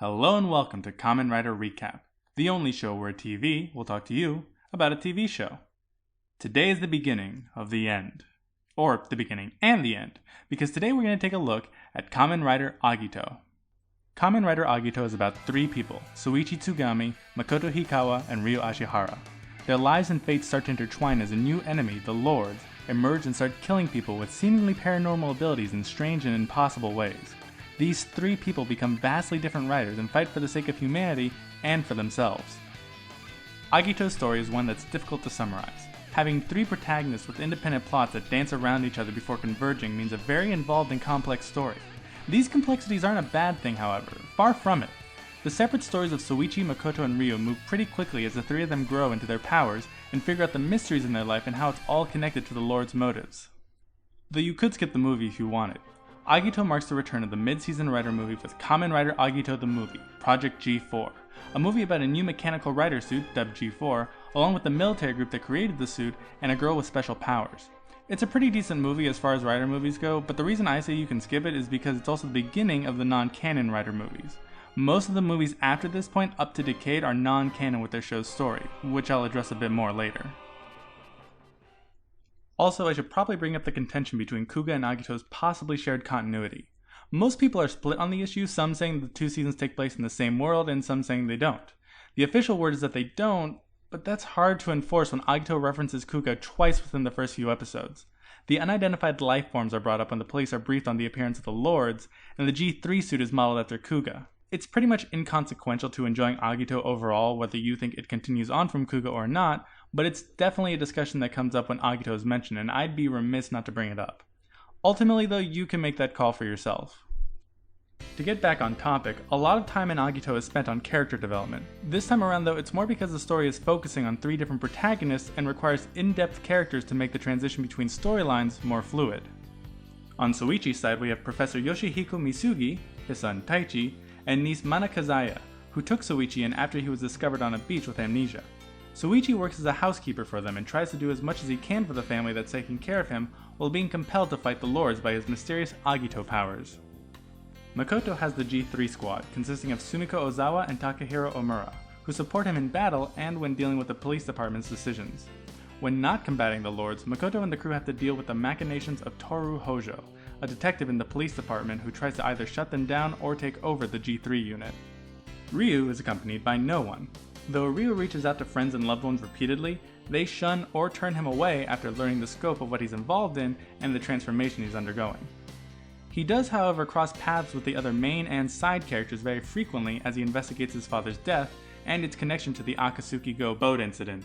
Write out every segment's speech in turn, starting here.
Hello and welcome to Kamen Rider Recap, the only show where TV will talk to you about a TV show. Today is the beginning of the end. Or the beginning and the end, because today we're going to take a look at Kamen Rider Agito. Kamen Rider Agito is about three people, Soichi Tsugami, Makoto Hikawa, and Ryo Ashihara. Their lives and fates start to intertwine as a new enemy, the Lords, emerge and start killing people with seemingly paranormal abilities in strange and impossible ways. These three people become vastly different riders and fight for the sake of humanity and for themselves. Agito's story is one that's difficult to summarize. Having three protagonists with independent plots that dance around each other before converging means a very involved and complex story. These complexities aren't a bad thing, however, far from it. The separate stories of Soichi, Makoto, and Ryo move pretty quickly as the three of them grow into their powers and figure out the mysteries in their life and how it's all connected to the Lord's motives. Though you could skip the movie if you wanted. Agito marks the return of the mid-season Rider movie with Kamen Rider Agito the Movie, Project G4, a movie about a new mechanical rider suit, dubbed G4, along with the military group that created the suit, and a girl with special powers. It's a pretty decent movie as far as Rider movies go, but the reason I say you can skip it is because it's also the beginning of the non-canon Rider movies. Most of the movies after this point up to Decade are non-canon with their show's story, which I'll address a bit more later. Also, I should probably bring up the contention between Kuga and Agito's possibly shared continuity. Most people are split on the issue, some saying the two seasons take place in the same world, and some saying they don't. The official word is that they don't, but that's hard to enforce when Agito references Kuga twice within the first few episodes. The unidentified life forms are brought up when the police are briefed on the appearance of the Lords, and the G3 suit is modeled after Kuga. It's pretty much inconsequential to enjoying Agito overall, whether you think it continues on from Kuga or not, but it's definitely a discussion that comes up when Agito is mentioned, and I'd be remiss not to bring it up. Ultimately, though, you can make that call for yourself. To get back on topic, a lot of time in Agito is spent on character development. This time around, though, it's more because the story is focusing on three different protagonists and requires in-depth characters to make the transition between storylines more fluid. On Soichi's side, we have Professor Yoshihiko Misugi, his son Taichi, and niece Mana Kazaya, who took Soichi in after he was discovered on a beach with amnesia. Soichi works as a housekeeper for them and tries to do as much as he can for the family that's taking care of him while being compelled to fight the Lords by his mysterious Agito powers. Makoto has the G3 squad, consisting of Sumiko Ozawa and Takahiro Omura, who support him in battle and when dealing with the police department's decisions. When not combating the Lords, Makoto and the crew have to deal with the machinations of Toru Hojo, a detective in the police department who tries to either shut them down or take over the G3 unit. Ryu is accompanied by no one. Though Ryu reaches out to friends and loved ones repeatedly, they shun or turn him away after learning the scope of what he's involved in and the transformation he's undergoing. He does, however, cross paths with the other main and side characters very frequently as he investigates his father's death and its connection to the Akatsuki-go boat incident.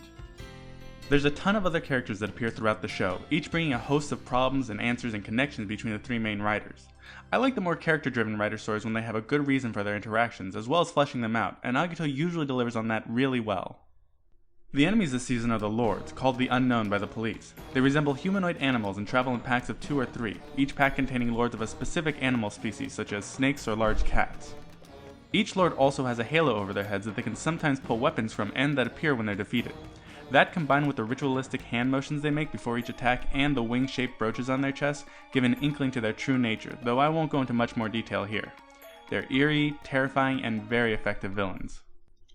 There's a ton of other characters that appear throughout the show, each bringing a host of problems and answers and connections between the three main riders. I like the more character-driven rider stories when they have a good reason for their interactions, as well as fleshing them out, and Agito usually delivers on that really well. The enemies this season are the Lords, called the Unknown by the police. They resemble humanoid animals and travel in packs of 2 or 3, each pack containing lords of a specific animal species, such as snakes or large cats. Each lord also has a halo over their heads that they can sometimes pull weapons from and that appear when they're defeated. That, combined with the ritualistic hand motions they make before each attack and the wing-shaped brooches on their chests, give an inkling to their true nature, though I won't go into much more detail here. They're eerie, terrifying, and very effective villains.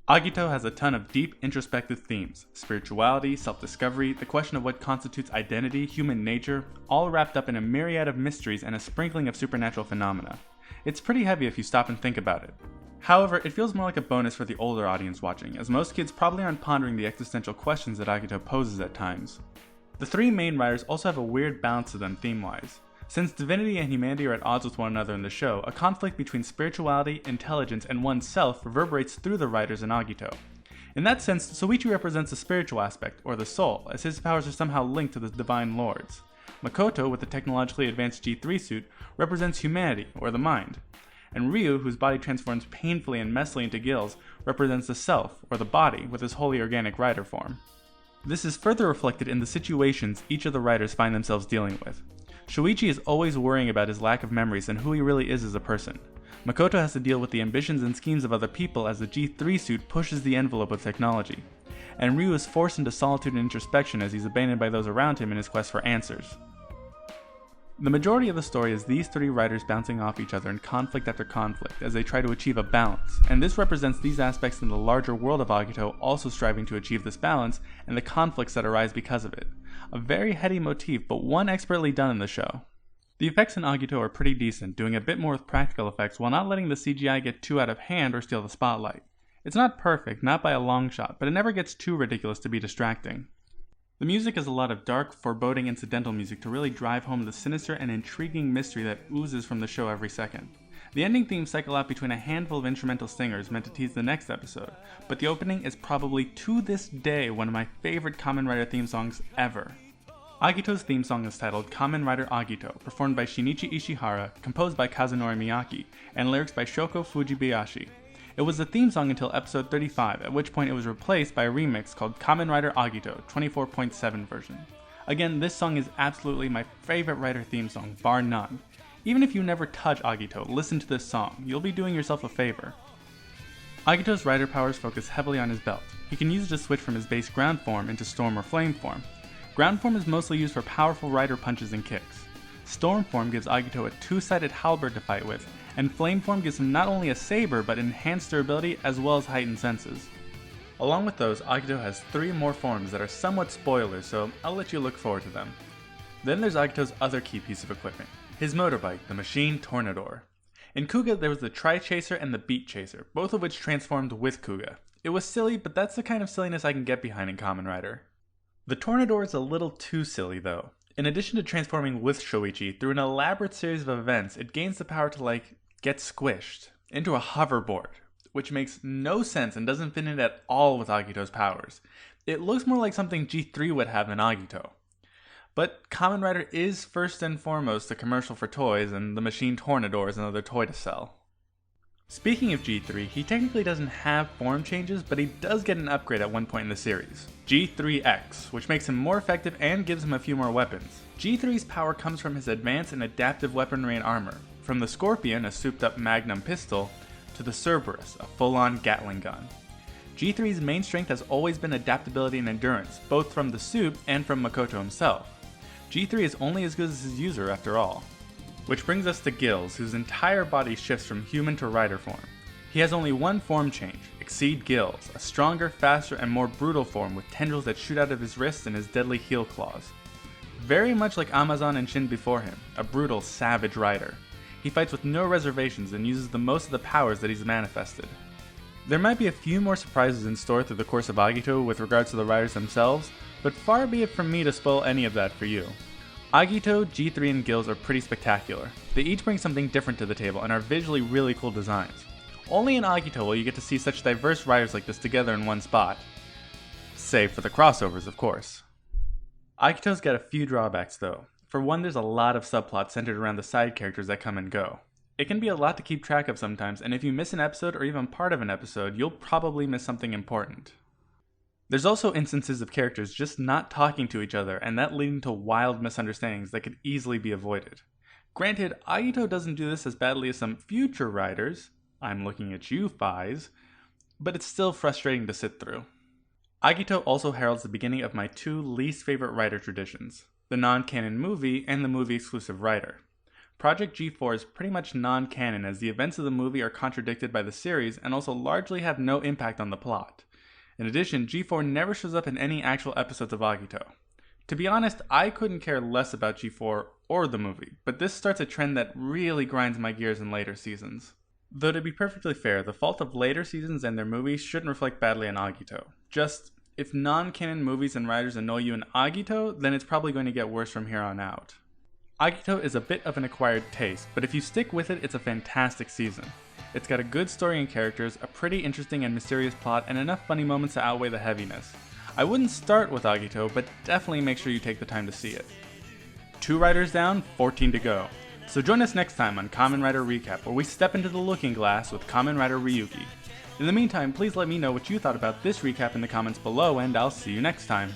Agito has a ton of deep, introspective themes: spirituality, self-discovery, the question of what constitutes identity, human nature, all wrapped up in a myriad of mysteries and a sprinkling of supernatural phenomena. It's pretty heavy if you stop and think about it. However, it feels more like a bonus for the older audience watching, as most kids probably aren't pondering the existential questions that Agito poses at times. The three main riders also have a weird balance to them theme-wise. Since divinity and humanity are at odds with one another in the show, a conflict between spirituality, intelligence, and oneself reverberates through the riders in Agito. In that sense, Soichi represents the spiritual aspect, or the soul, as his powers are somehow linked to the divine lords. Makoto, with the technologically advanced G3 suit, represents humanity, or the mind. And Ryu, whose body transforms painfully and messily into gills, represents the self, or the body, with his wholly organic rider form. This is further reflected in the situations each of the riders find themselves dealing with. Shuichi is always worrying about his lack of memories and who he really is as a person. Makoto has to deal with the ambitions and schemes of other people as the G3 suit pushes the envelope of technology. And Ryu is forced into solitude and introspection as he's abandoned by those around him in his quest for answers. The majority of the story is these three riders bouncing off each other in conflict after conflict as they try to achieve a balance, and this represents these aspects in the larger world of Agito also striving to achieve this balance and the conflicts that arise because of it. A very heady motif, but one expertly done in the show. The effects in Agito are pretty decent, doing a bit more with practical effects while not letting the CGI get too out of hand or steal the spotlight. It's not perfect, not by a long shot, but it never gets too ridiculous to be distracting. The music is a lot of dark, foreboding incidental music to really drive home the sinister and intriguing mystery that oozes from the show every second. The ending themes cycle out between a handful of instrumental singers meant to tease the next episode, but the opening is probably to this day one of my favorite Kamen Rider theme songs ever. Agito's theme song is titled Kamen Rider Agito, performed by Shinichi Ishihara, composed by Kazunori Miyake, and lyrics by Shoko Fujibayashi. It was the theme song until episode 35, at which point it was replaced by a remix called Kamen Rider Agito 24.7 version. Again, this song is absolutely my favorite Rider theme song, bar none. Even if you never touch Agito, listen to this song, you'll be doing yourself a favor. Agito's Rider powers focus heavily on his belt. He can use it to switch from his base ground form into storm or flame form. Ground form is mostly used for powerful Rider punches and kicks. Storm form gives Agito a two-sided halberd to fight with, and flame form gives him not only a saber but enhanced durability as well as heightened senses. Along with those, Agito has 3 more forms that are somewhat spoilers, so I'll let you look forward to them. Then there's Agito's other key piece of equipment, his motorbike, the Machine Tornador. In Kuga there was the Tri-Chaser and the Beat Chaser, both of which transformed with Kuga. It was silly, but that's the kind of silliness I can get behind in Kamen Rider. The Tornador is a little too silly though. In addition to transforming with Shoichi, through an elaborate series of events, it gains the power to get squished into a hoverboard, which makes no sense and doesn't fit in at all with Agito's powers. It looks more like something G3 would have than Agito. But Kamen Rider is first and foremost a commercial for toys, and the Machine Tornador is another toy to sell. Speaking of G3, he technically doesn't have form changes, but he does get an upgrade at one point in the series, G3X, which makes him more effective and gives him a few more weapons. G3's power comes from his advanced and adaptive weaponry and armor, from the Scorpion, a souped-up Magnum pistol, to the Cerberus, a full-on Gatling gun. G3's main strength has always been adaptability and endurance, both from the suit and from Makoto himself. G3 is only as good as his user after all. Which brings us to Gills, whose entire body shifts from human to rider form. He has only one form change, Exceed Gills, a stronger, faster, and more brutal form with tendrils that shoot out of his wrists and his deadly heel claws. Very much like Amazon and Shin before him, a brutal, savage rider. He fights with no reservations and uses the most of the powers that he's manifested. There might be a few more surprises in store through the course of Agito with regards to the riders themselves, but far be it from me to spoil any of that for you. Agito, G3, and Gills are pretty spectacular. They each bring something different to the table and are visually really cool designs. Only in Agito will you get to see such diverse riders like this together in one spot. Save for the crossovers, of course. Agito's got a few drawbacks though. For one, there's a lot of subplots centered around the side characters that come and go. It can be a lot to keep track of sometimes, and if you miss an episode or even part of an episode, you'll probably miss something important. There's also instances of characters just not talking to each other, and that leading to wild misunderstandings that could easily be avoided. Granted, Agito doesn't do this as badly as some future writers, I'm looking at you, Fies, but it's still frustrating to sit through. Agito also heralds the beginning of my 2 least favorite writer traditions, the non-canon movie and the movie-exclusive writer. Project G4 is pretty much non-canon as the events of the movie are contradicted by the series and also largely have no impact on the plot. In addition, G4 never shows up in any actual episodes of Agito. To be honest, I couldn't care less about G4 or the movie, but this starts a trend that really grinds my gears in later seasons. Though to be perfectly fair, the fault of later seasons and their movies shouldn't reflect badly on Agito. Just, if non-canon movies and writers annoy you in Agito, then it's probably going to get worse from here on out. Agito is a bit of an acquired taste, but if you stick with it, it's a fantastic season. It's got a good story and characters, a pretty interesting and mysterious plot, and enough funny moments to outweigh the heaviness. I wouldn't start with Agito, but definitely make sure you take the time to see it. 2 riders down, 14 to go. So join us next time on Kamen Rider Recap, where we step into the looking glass with Kamen Rider Ryuki. In the meantime, please let me know what you thought about this recap in the comments below, and I'll see you next time.